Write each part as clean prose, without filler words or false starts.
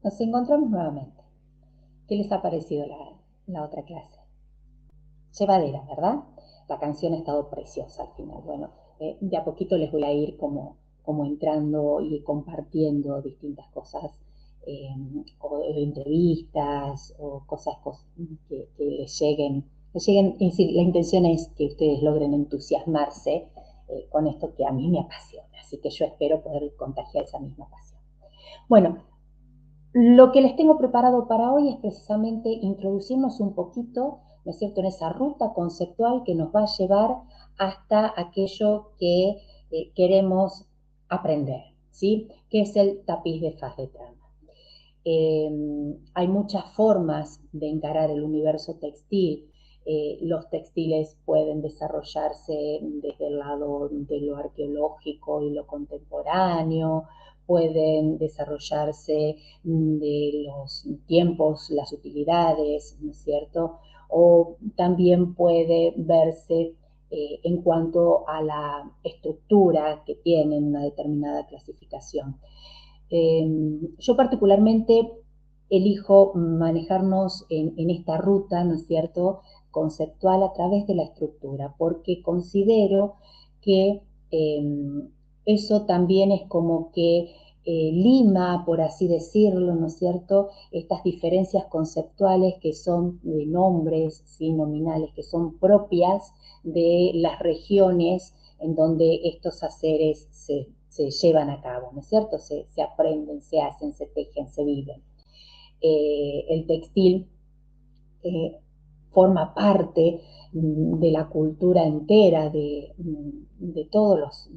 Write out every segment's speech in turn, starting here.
Nos encontramos nuevamente. ¿Qué les ha parecido la otra clase? Llevadera, ¿verdad? La canción ha estado preciosa al final. Bueno, de a poquito les voy a ir como entrando y compartiendo distintas cosas, eh, o entrevistas, o cosas que les lleguen. Es decir, la intención es que ustedes logren entusiasmarse con esto que a mí me apasiona. Así que yo espero poder contagiar esa misma pasión. Bueno, lo que les tengo preparado para hoy es precisamente introducirnos un poquito, ¿no es cierto?, en esa ruta conceptual que nos va a llevar hasta aquello que queremos aprender, ¿sí? Que es el tapiz de faz de trama. Hay muchas formas de encarar el universo textil. Los textiles pueden desarrollarse desde el lado de lo arqueológico y lo contemporáneo, pueden desarrollarse de los tiempos, las utilidades, ¿no es cierto? O también puede verse en cuanto a la estructura que tienen una determinada clasificación. Yo particularmente elijo manejarnos en esta ruta, ¿no es cierto?, conceptual a través de la estructura, porque considero que eso también es como que lima, por así decirlo, ¿no es cierto?, estas diferencias conceptuales que son de nombres, ¿sí?, nominales, que son propias de las regiones en donde estos haceres se llevan a cabo, ¿no es cierto? Se aprenden, se hacen, se tejen, se viven. El textil forma parte de la cultura entera de todos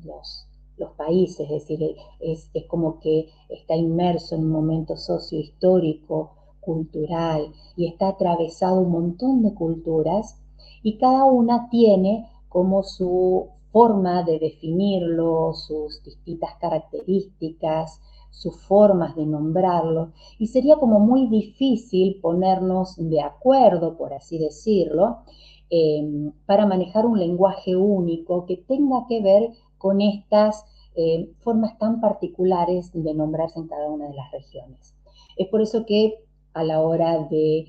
los países, es decir, es como que está inmerso en un momento sociohistórico, cultural, y está atravesado un montón de culturas, y cada una tiene como su forma de definirlo, sus distintas características, sus formas de nombrarlo, y sería como muy difícil ponernos de acuerdo, por así decirlo, para manejar un lenguaje único que tenga que ver con estas formas tan particulares de nombrarse en cada una de las regiones. Es por eso que a la hora de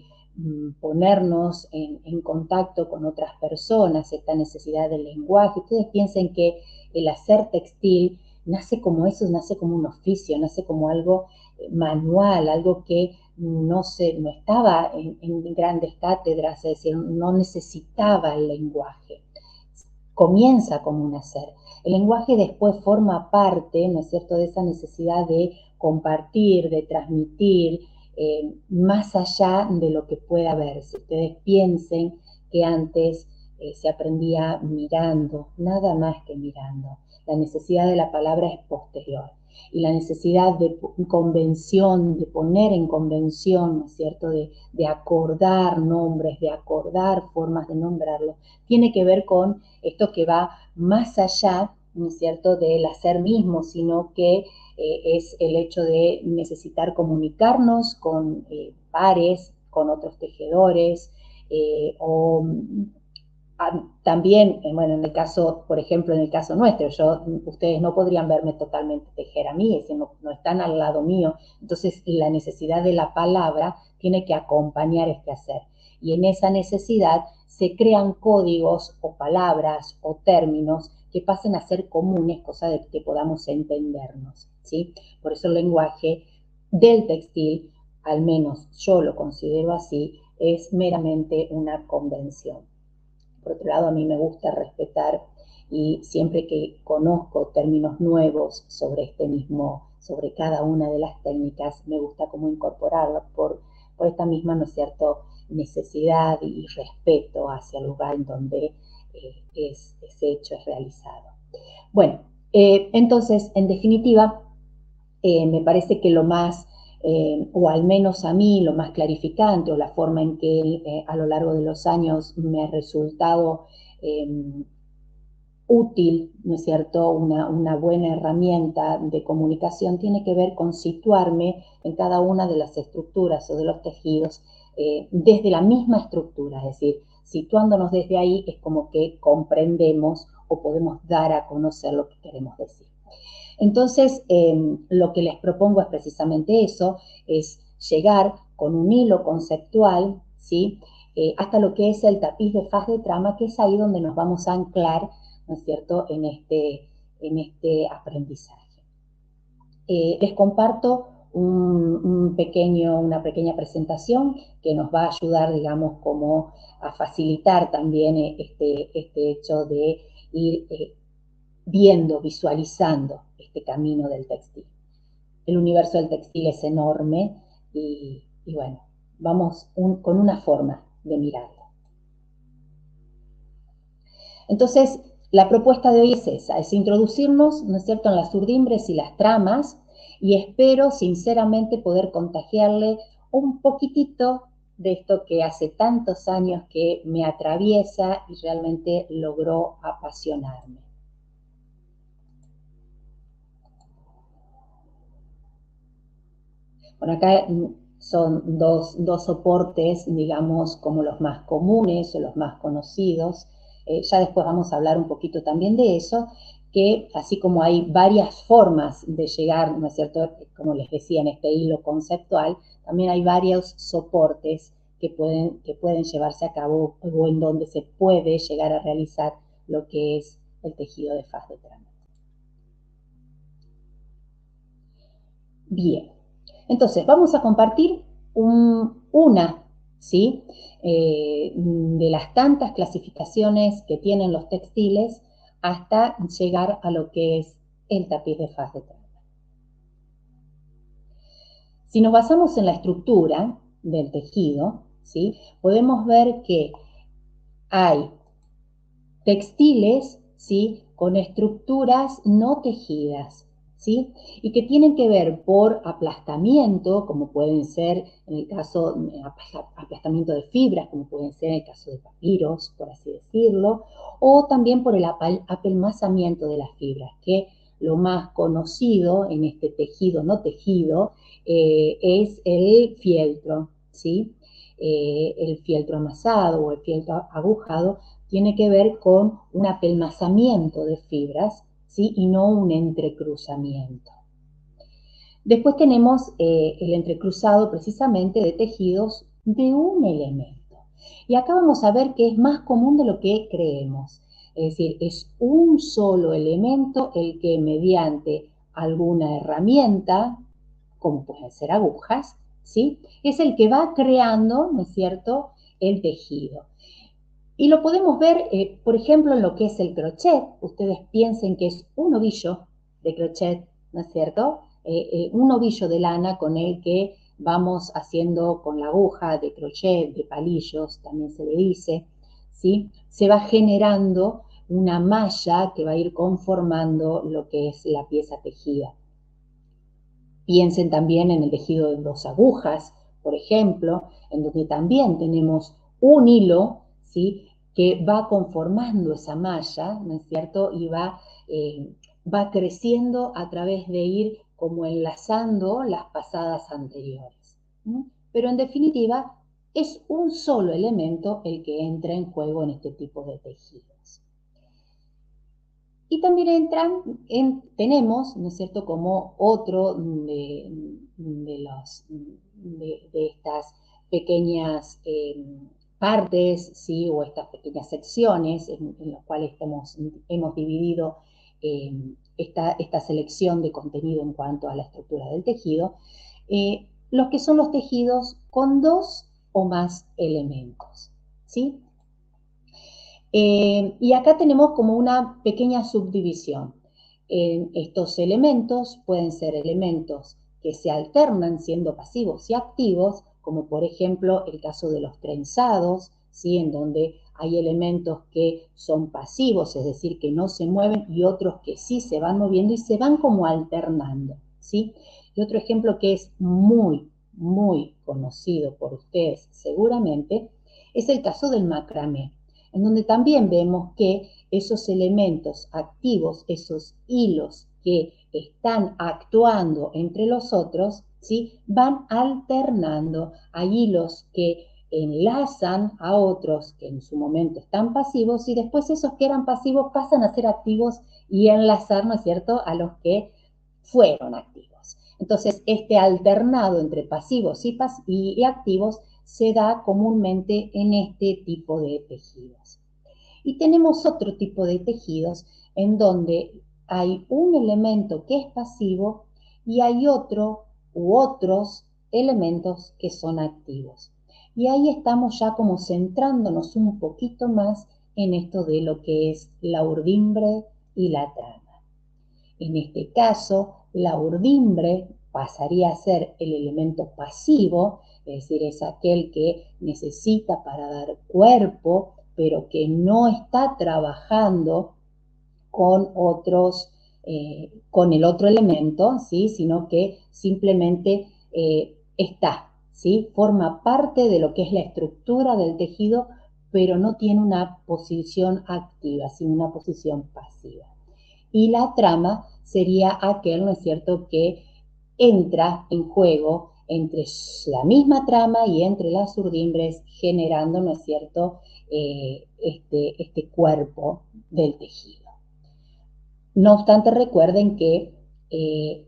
ponernos en contacto con otras personas, esta necesidad del lenguaje, ustedes piensen que el hacer textil nace como eso, nace como un oficio, nace como algo manual, algo que no estaba en grandes cátedras, es decir, no necesitaba el lenguaje. Comienza como un hacer. El lenguaje después forma parte, ¿no es cierto?, de esa necesidad de compartir, de transmitir, más allá de lo que pueda verse. Ustedes piensen que antes se aprendía mirando, nada más que mirando. La necesidad de la palabra es posterior. Y la necesidad de convención, de poner en convención, ¿no es cierto?, de acordar nombres, de acordar formas de nombrarlo, tiene que ver con esto que va más allá, ¿no es cierto?, del hacer mismo, sino que es el hecho de necesitar comunicarnos con pares, con otros tejedores, o también, bueno, en el caso, por ejemplo, en el caso nuestro, ustedes no podrían verme totalmente tejer a mí, es decir, no están al lado mío, entonces la necesidad de la palabra tiene que acompañar este hacer. Y en esa necesidad se crean códigos o palabras o términos que pasen a ser comunes, cosa de que podamos entendernos, ¿sí? Por eso el lenguaje del textil, al menos yo lo considero así, es meramente una convención. Por otro lado, a mí me gusta respetar, y siempre que conozco términos nuevos sobre cada una de las técnicas, me gusta como incorporarlos por esta misma, ¿no es cierto?, necesidad y respeto hacia el lugar en donde ese hecho es realizado. Bueno, entonces, en definitiva, me parece que lo más, o al menos a mí, lo más clarificante, o la forma en que a lo largo de los años me ha resultado útil, ¿no es cierto?, una buena herramienta de comunicación, tiene que ver con situarme en cada una de las estructuras o de los tejidos desde la misma estructura, es decir, situándonos desde ahí es como que comprendemos o podemos dar a conocer lo que queremos decir. Entonces, lo que les propongo es precisamente eso, es llegar con un hilo conceptual, ¿sí? Hasta lo que es el tapiz de faz de trama, que es ahí donde nos vamos a anclar, ¿no es cierto?, en este aprendizaje. Les comparto una pequeña presentación que nos va a ayudar, digamos, como a facilitar también este hecho de ir viendo, visualizando este camino del textil. El universo del textil es enorme y bueno, vamos con una forma de mirarlo. Entonces, la propuesta de hoy es esa, es introducirnos, ¿no es cierto?, en las urdimbres y las tramas, y espero sinceramente poder contagiarle un poquitito de esto que hace tantos años que me atraviesa y realmente logró apasionarme. Bueno, acá son dos soportes, digamos, como los más comunes o los más conocidos. Ya después vamos a hablar un poquito también de eso, que así como hay varias formas de llegar, ¿no es cierto?, como les decía, en este hilo conceptual, también hay varios soportes que pueden llevarse a cabo o en donde se puede llegar a realizar lo que es el tejido de faz de trama. Bien, entonces vamos a compartir una, ¿sí?, de las tantas clasificaciones que tienen los textiles hasta llegar a lo que es el tapiz de faz de trama. Si nos basamos en la estructura del tejido, ¿sí?, podemos ver que hay textiles, ¿sí?, con estructuras no tejidas, ¿sí?, y que tienen que ver por aplastamiento, como pueden ser en el caso de aplastamiento de fibras, como pueden ser en el caso de papiros, por así decirlo, o también por el apelmazamiento de las fibras, que lo más conocido en este tejido no tejido es el fieltro, ¿sí? El fieltro amasado o el fieltro agujado tiene que ver con un apelmazamiento de fibras, ¿sí?, y no un entrecruzamiento. Después tenemos el entrecruzado precisamente de tejidos de un elemento. Y acá vamos a ver que es más común de lo que creemos. Es decir, es un solo elemento el que mediante alguna herramienta, como pueden ser agujas, ¿sí?, es el que va creando, ¿no es cierto?, el tejido. Y lo podemos ver, por ejemplo, en lo que es el crochet. Ustedes piensen que es un ovillo de crochet, ¿no es cierto? Un ovillo de lana con el que vamos haciendo con la aguja de crochet, de palillos, también se le dice, ¿sí? Se va generando una malla que va a ir conformando lo que es la pieza tejida. Piensen también en el tejido de 2 agujas, por ejemplo, en donde también tenemos un hilo, ¿sí?, que va conformando esa malla, ¿no es cierto?, y va creciendo a través de ir como enlazando las pasadas anteriores. Pero en definitiva, es un solo elemento el que entra en juego en este tipo de tejidos. Y también tenemos, ¿no es cierto?, como otro de estas pequeñas partes, ¿sí?, o estas pequeñas secciones en las cuales hemos dividido esta selección de contenido en cuanto a la estructura del tejido, los que son los tejidos con 2 o más elementos, ¿sí? Y acá tenemos como una pequeña subdivisión. Estos elementos pueden ser elementos que se alternan siendo pasivos y activos, como por ejemplo el caso de los trenzados, ¿sí?, en donde hay elementos que son pasivos, es decir, que no se mueven, y otros que sí se van moviendo y se van como alternando, ¿sí? Y otro ejemplo que es muy, muy conocido por ustedes seguramente, es el caso del macramé, en donde también vemos que esos elementos activos, esos hilos que están actuando entre los otros, ¿sí?, van alternando. Hay hilos que enlazan a otros que en su momento están pasivos, y después esos que eran pasivos pasan a ser activos y enlazar, ¿no es cierto?, a los que fueron activos. Entonces, este alternado entre pasivos y activos se da comúnmente en este tipo de tejidos. Y tenemos otro tipo de tejidos en donde hay un elemento que es pasivo y hay otro u otros elementos que son activos. Y ahí estamos ya como centrándonos un poquito más en esto de lo que es la urdimbre y la trama. En este caso, la urdimbre pasaría a ser el elemento pasivo, es decir, es aquel que necesita para dar cuerpo, pero que no está trabajando con con el otro elemento, ¿sí? Sino que simplemente está, ¿sí? Forma parte de lo que es la estructura del tejido, pero no tiene una posición activa, sino una posición pasiva. Y la trama sería aquel, ¿no es cierto?, que entra en juego entre la misma trama y entre las urdimbres, generando, ¿no es cierto?, este cuerpo del tejido. No obstante, recuerden que eh,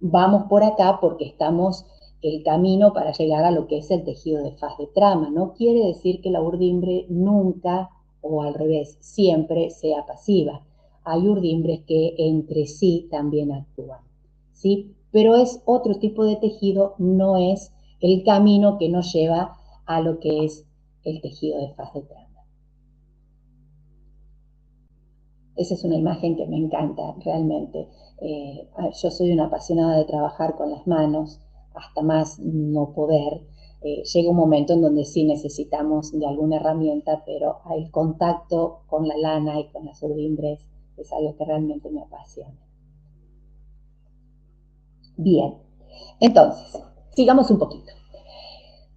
vamos por acá porque estamos el camino para llegar a lo que es el tejido de faz de trama. No quiere decir que la urdimbre nunca, o al revés, siempre sea pasiva. Hay urdimbres que entre sí también actúan, ¿sí? Pero es otro tipo de tejido, no es el camino que nos lleva a lo que es el tejido de faz de trama. Esa es una imagen que me encanta realmente. Yo soy una apasionada de trabajar con las manos, hasta más no poder. Llega un momento en donde sí necesitamos de alguna herramienta, pero el contacto con la lana y con las urdimbres es algo que realmente me apasiona. Bien, entonces, sigamos un poquito.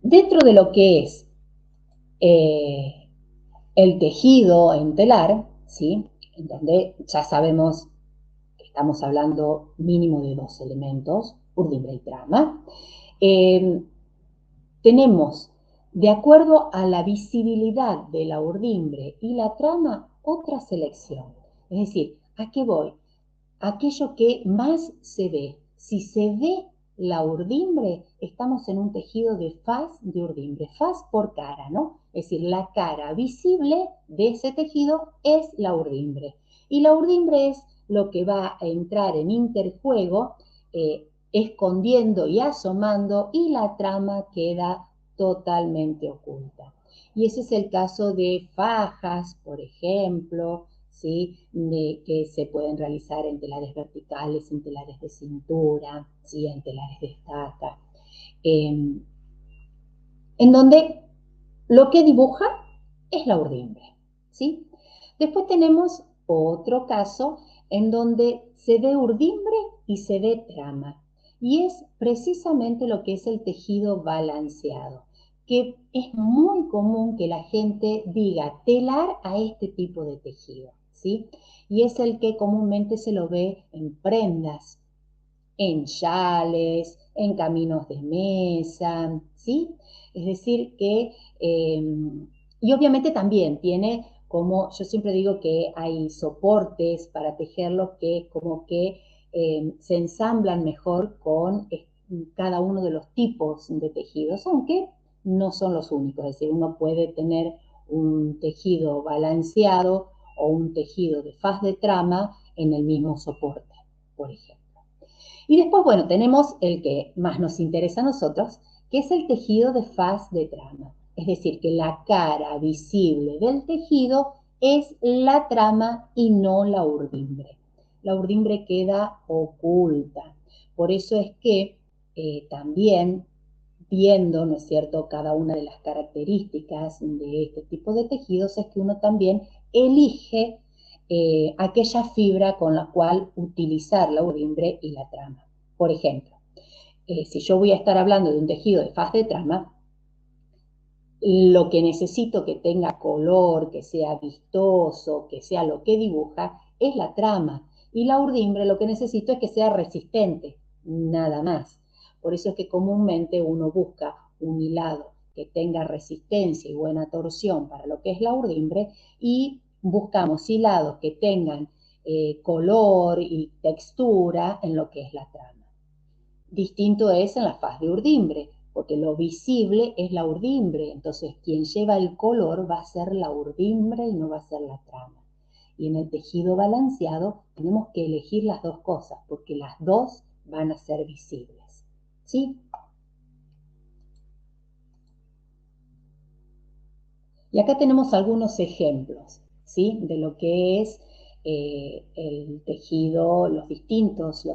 Dentro de lo que es eh, el tejido en telar, ¿sí? En donde ya sabemos estamos hablando mínimo de dos elementos, urdimbre y trama. Eh, tenemos, de acuerdo a la visibilidad de la urdimbre y la trama, otra selección. Es decir, ¿a qué voy? Aquello que más se ve. Si se ve la urdimbre, estamos en un tejido de faz de urdimbre, faz por cara, ¿no? Es decir, la cara visible de ese tejido es la urdimbre. Y la urdimbre es lo que va a entrar en interjuego, escondiendo y asomando, y la trama queda totalmente oculta. Y ese es el caso de fajas, por ejemplo, ¿sí? Que se pueden realizar en telares verticales, en telares de cintura, ¿sí? En telares de estaca, en donde lo que dibuja es la urdimbre, ¿sí? Después tenemos otro caso en donde se ve urdimbre y se ve trama, y es precisamente lo que es el tejido balanceado, que es muy común que la gente diga telar a este tipo de tejido, ¿sí? Y es el que comúnmente se lo ve en prendas, en chales, en caminos de mesa, ¿sí? Es decir, que, y obviamente también tiene como, yo siempre digo que hay soportes para tejerlo que como que se ensamblan mejor con cada uno de los tipos de tejidos, aunque no son los únicos, es decir, uno puede tener un tejido balanceado o un tejido de faz de trama en el mismo soporte, por ejemplo. Y después, bueno, tenemos el que más nos interesa a nosotros, que es el tejido de faz de trama. Es decir, que la cara visible del tejido es la trama y no la urdimbre. La urdimbre queda oculta. Por eso es que también viendo, ¿no es cierto?, cada una de las características de este tipo de tejidos, es que uno también elige aquella fibra con la cual utilizar la urdimbre y la trama. Por ejemplo, si yo voy a estar hablando de un tejido de faz de trama, lo que necesito que tenga color, que sea vistoso, que sea lo que dibuja, es la trama. Y la urdimbre lo que necesito es que sea resistente, nada más. Por eso es que comúnmente uno busca un hilado que tenga resistencia y buena torsión para lo que es la urdimbre, y buscamos hilados que tengan color y textura en lo que es la trama. Distinto es en la faz de urdimbre, porque lo visible es la urdimbre, entonces quien lleva el color va a ser la urdimbre y no va a ser la trama. Y en el tejido balanceado tenemos que elegir las dos cosas, porque las dos van a ser visibles. ¿Sí? Y acá tenemos algunos ejemplos, ¿sí? De lo que es el tejido, los distintos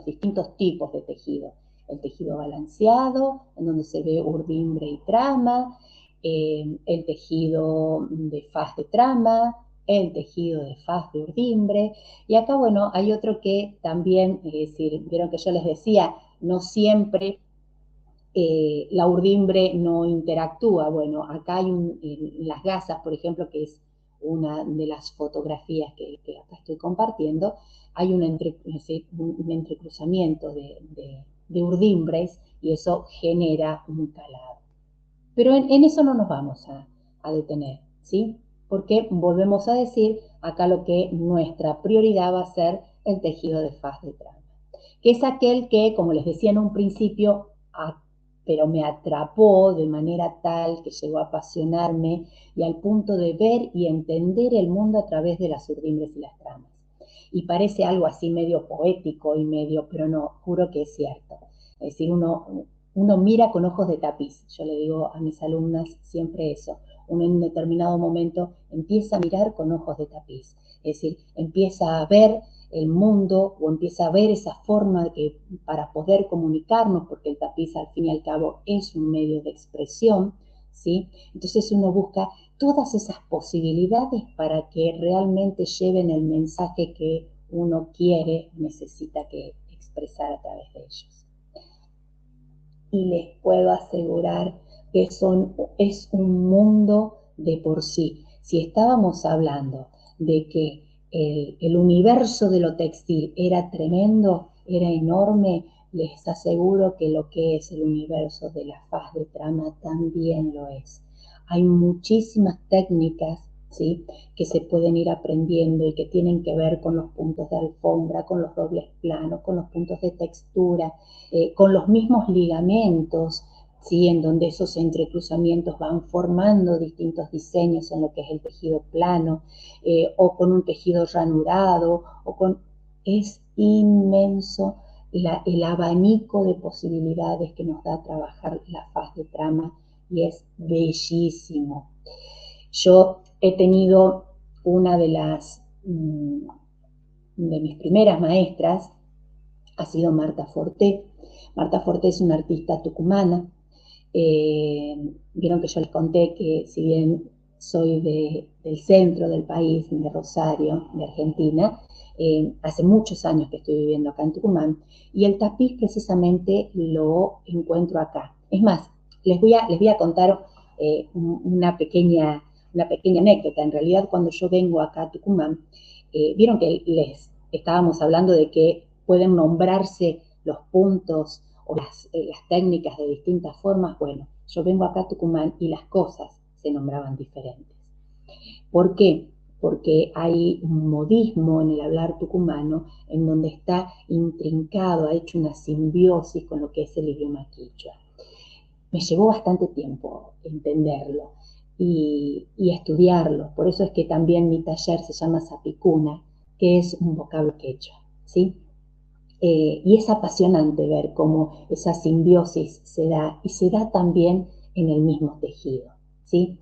tipos de tejido. El tejido balanceado, en donde se ve urdimbre y trama, el tejido de faz de trama, el tejido de faz de urdimbre. Y acá, bueno, hay otro que también, es decir, vieron que yo les decía, no siempre la urdimbre no interactúa. Bueno, acá hay las gasas, por ejemplo, que es una de las fotografías que acá estoy compartiendo, hay un entrecruzamiento de urdimbres y eso genera un calado. Pero en eso no nos vamos a detener, ¿sí? Porque volvemos a decir acá lo que nuestra prioridad va a ser el tejido de faz de trama, que es aquel que, como les decía en un principio, pero me atrapó de manera tal que llegó a apasionarme y al punto de ver y entender el mundo a través de las urdimbres y las tramas. Y parece algo así medio poético y medio, pero no, juro que es cierto. Es decir, uno mira con ojos de tapiz. Yo le digo a mis alumnas siempre eso. Uno en un determinado momento empieza a mirar con ojos de tapiz. Es decir, empieza a ver el mundo o empieza a ver esa forma que para poder comunicarnos, porque el tapiz al fin y al cabo es un medio de expresión, ¿sí? Entonces uno busca todas esas posibilidades para que realmente lleven el mensaje que uno quiere, necesita que expresar a través de ellos. Y les puedo asegurar que es un mundo de por sí. Si estábamos hablando de que el universo de lo textil era tremendo, era enorme, les aseguro que lo que es el universo de la faz de trama también lo es. Hay muchísimas técnicas, ¿sí?, que se pueden ir aprendiendo y que tienen que ver con los puntos de alfombra, con los dobles planos, con los puntos de textura, con los mismos ligamentos, ¿sí?, en donde esos entrecruzamientos van formando distintos diseños en lo que es el tejido plano, o con un tejido ranurado, es inmenso el abanico de posibilidades que nos da trabajar la faz de trama y es bellísimo. Yo he tenido una de mis primeras maestras, ha sido Marta Forté. Marta Forté es una artista tucumana. Vieron que yo les conté que si bien soy del centro del país, de Rosario, de Argentina, hace muchos años que estoy viviendo acá en Tucumán, y el tapiz precisamente lo encuentro acá. Es más, les voy a contar una pequeña anécdota. En realidad, cuando yo vengo acá a Tucumán, vieron que les estábamos hablando de que pueden nombrarse los puntos o las técnicas de distintas formas. Bueno, yo vengo acá a Tucumán y las cosas se nombraban diferentes. ¿Por qué? Porque hay un modismo en el hablar tucumano en donde está intrincado, ha hecho una simbiosis con lo que es el idioma quichua. Me llevó bastante tiempo entenderlo y estudiarlo. Por eso es que también mi taller se llama Sapicuna, que es un vocablo quechua, ¿sí? Y es apasionante ver cómo esa simbiosis se da, y se da también en el mismo tejido, ¿sí?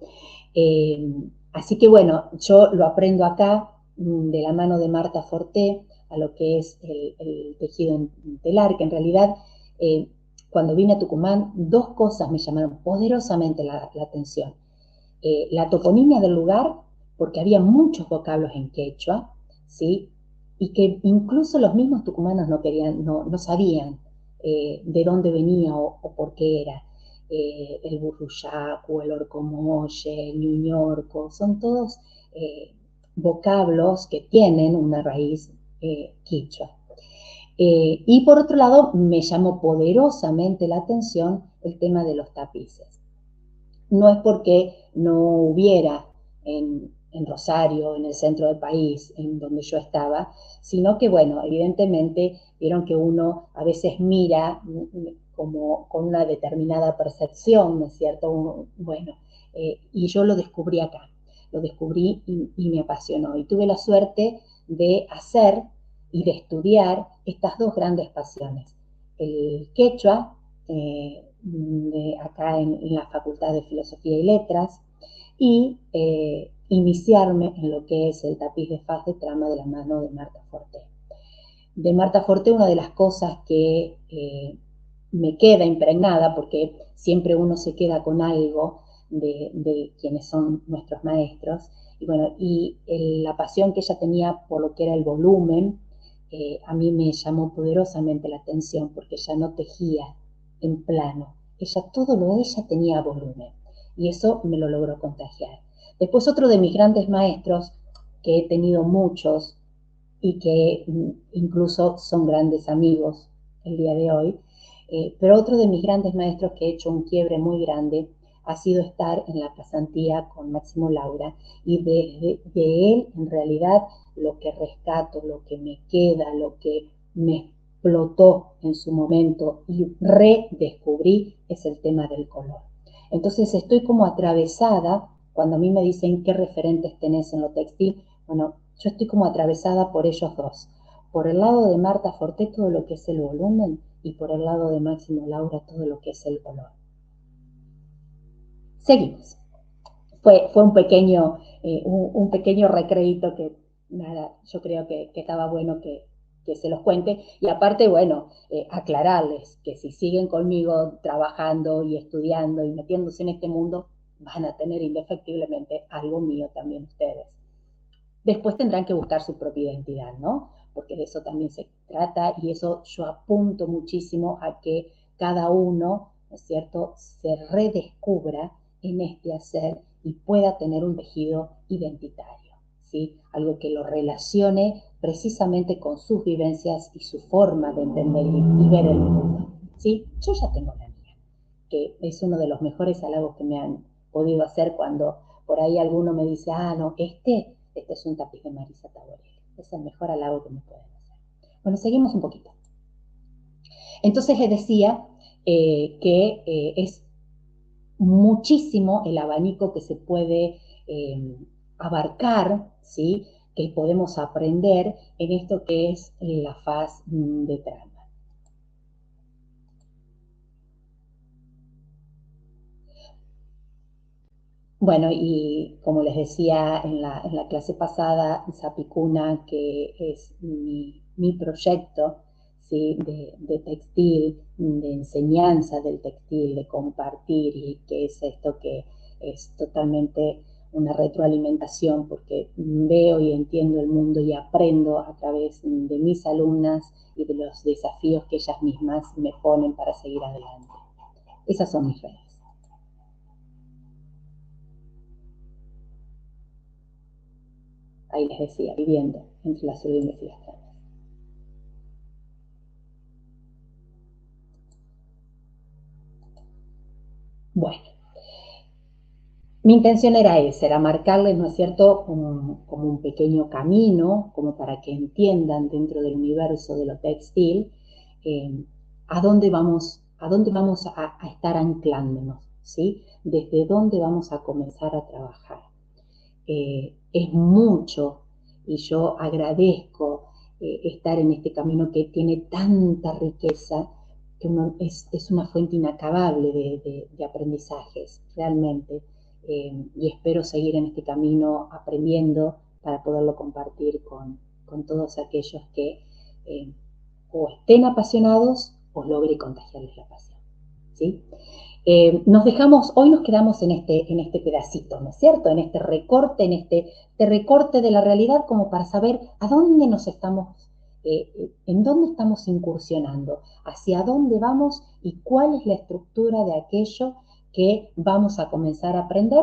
Así que bueno, yo lo aprendo acá de la mano de Marta Forté a lo que es el tejido en telar, que en realidad cuando vine a Tucumán, dos cosas me llamaron poderosamente la atención. La toponimia del lugar, porque había muchos vocablos en quechua, ¿sí?, y que incluso los mismos tucumanos no sabían de dónde venía o por qué era. El burruyacu, el orcomolle, el ñuñorco, son todos vocablos que tienen una raíz quichua. Y por otro lado, me llamó poderosamente la atención el tema de los tapices. No es porque no hubiera en en Rosario, en el centro del país, en donde yo estaba, sino que, bueno, evidentemente vieron que uno a veces mira como con una determinada percepción, ¿no es cierto? Bueno, y yo lo descubrí acá, lo descubrí y me apasionó. Y tuve la suerte de hacer y de estudiar estas dos grandes pasiones. El quechua, acá en la Facultad de Filosofía y Letras, y iniciarme en lo que es el tapiz de faz de trama de la mano de Marta Forte. De Marta Forte, una de las cosas que me queda impregnada, porque siempre uno se queda con algo de quienes son nuestros maestros, y bueno, la pasión que ella tenía por lo que era el volumen, a mí me llamó poderosamente la atención, porque ella no tejía en plano, todo lo de ella tenía volumen, y eso me lo logró contagiar. Después otro de mis grandes maestros, que he tenido muchos, y que incluso son grandes amigos el día de hoy. Pero otro de mis grandes maestros que he hecho un quiebre muy grande ha sido estar en la pasantía con Máximo Laura, y de él en realidad lo que rescato, lo que me queda, lo que me explotó en su momento y redescubrí es el tema del color. Entonces estoy como atravesada cuando a mí me dicen qué referentes tenés en lo textil. Bueno, yo estoy como atravesada por ellos dos. Por el lado de Marta Forté todo lo que es el volumen, y por el lado de Máximo Laura todo lo que es el color. Seguimos. Fue un pequeño recreíto que, nada, yo creo que estaba bueno que se los cuente. Y aparte, bueno, aclararles que si siguen conmigo trabajando y estudiando y metiéndose en este mundo, van a tener indefectiblemente algo mío también ustedes. Después tendrán que buscar su propia identidad, ¿no? Porque de eso también se trata, y eso yo apunto muchísimo a que cada uno, ¿no es cierto?, se redescubra en este hacer y pueda tener un tejido identitario, ¿sí? Algo que lo relacione precisamente con sus vivencias y su forma de entender y ver el mundo, ¿sí? Yo ya tengo la mía, que es uno de los mejores halagos que me han podido hacer cuando por ahí alguno me dice, no, este es un tapiz de Marisa Taborelli. Es el mejor halago que me pueden hacer. Bueno, seguimos un poquito. Entonces les decía que es muchísimo el abanico que se puede abarcar, ¿sí?, que podemos aprender en esto que es la faz de trama. Bueno, y como les decía en la clase pasada, Sapicuna, que es mi proyecto, ¿sí?, de textil, de enseñanza del textil, de compartir, y que es esto que es totalmente una retroalimentación, porque veo y entiendo el mundo y aprendo a través de mis alumnas y de los desafíos que ellas mismas me ponen para seguir adelante. Esas son mis redes. Ahí les decía, viviendo entre la ciudad de investigaciones. Bueno, mi intención era esa, era marcarles, ¿no es cierto?, como un pequeño camino, como para que entiendan dentro del universo de lo textil, a dónde vamos a estar anclándonos, ¿sí? Desde dónde vamos a comenzar a trabajar. Es mucho, y yo agradezco estar en este camino que tiene tanta riqueza, que es una fuente inacabable de aprendizajes, realmente, y espero seguir en este camino aprendiendo para poderlo compartir con todos aquellos que o estén apasionados o logre contagiarles la pasión, ¿sí? Hoy nos quedamos en este pedacito, ¿no es cierto? En este recorte, recorte de la realidad, como para saber a dónde en dónde estamos incursionando, hacia dónde vamos y cuál es la estructura de aquello que vamos a comenzar a aprender,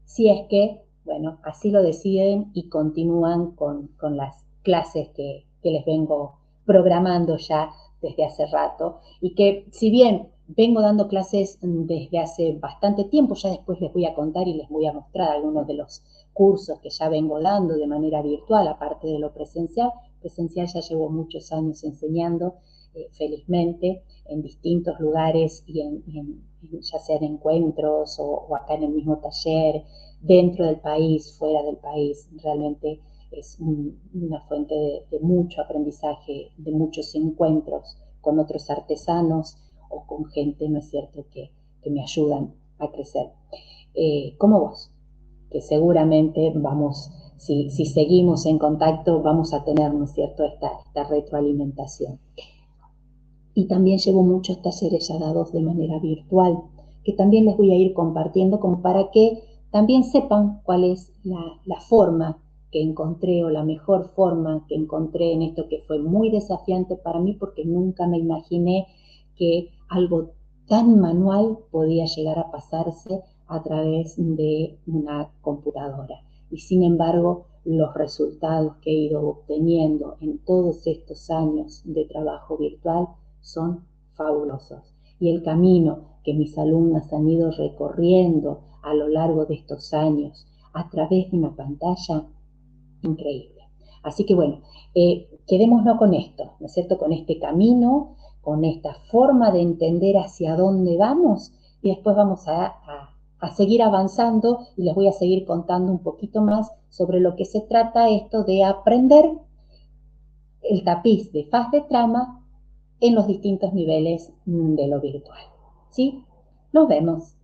si es que, bueno, así lo deciden y continúan con las clases que les vengo programando ya desde hace rato, y que si bien vengo dando clases desde hace bastante tiempo, ya después les voy a contar y les voy a mostrar algunos de los cursos que ya vengo dando de manera virtual, aparte de lo presencial. Presencial ya llevo muchos años enseñando, felizmente, en distintos lugares ya sea en encuentros o acá en el mismo taller, dentro del país, fuera del país. Realmente es una fuente de mucho aprendizaje, de muchos encuentros con otros artesanos o con gente, ¿no es cierto?, que me ayudan a crecer. Como vos, que seguramente vamos, si seguimos en contacto, vamos a tener, ¿no es cierto?, esta retroalimentación. Y también llevo muchos talleres ya dados de manera virtual, que también les voy a ir compartiendo como para que también sepan cuál es la forma que encontré o la mejor forma que encontré en esto, que fue muy desafiante para mí porque nunca me imaginé que algo tan manual podía llegar a pasarse a través de una computadora. Y sin embargo, los resultados que he ido obteniendo en todos estos años de trabajo virtual son fabulosos. Y el camino que mis alumnas han ido recorriendo a lo largo de estos años a través de una pantalla, increíble. Así que bueno, quedémonos con esto, ¿no es cierto? Con este camino, con esta forma de entender hacia dónde vamos, y después vamos a seguir avanzando y les voy a seguir contando un poquito más sobre lo que se trata esto de aprender el tapiz de faz de trama en los distintos niveles de lo virtual. ¿Sí? Nos vemos.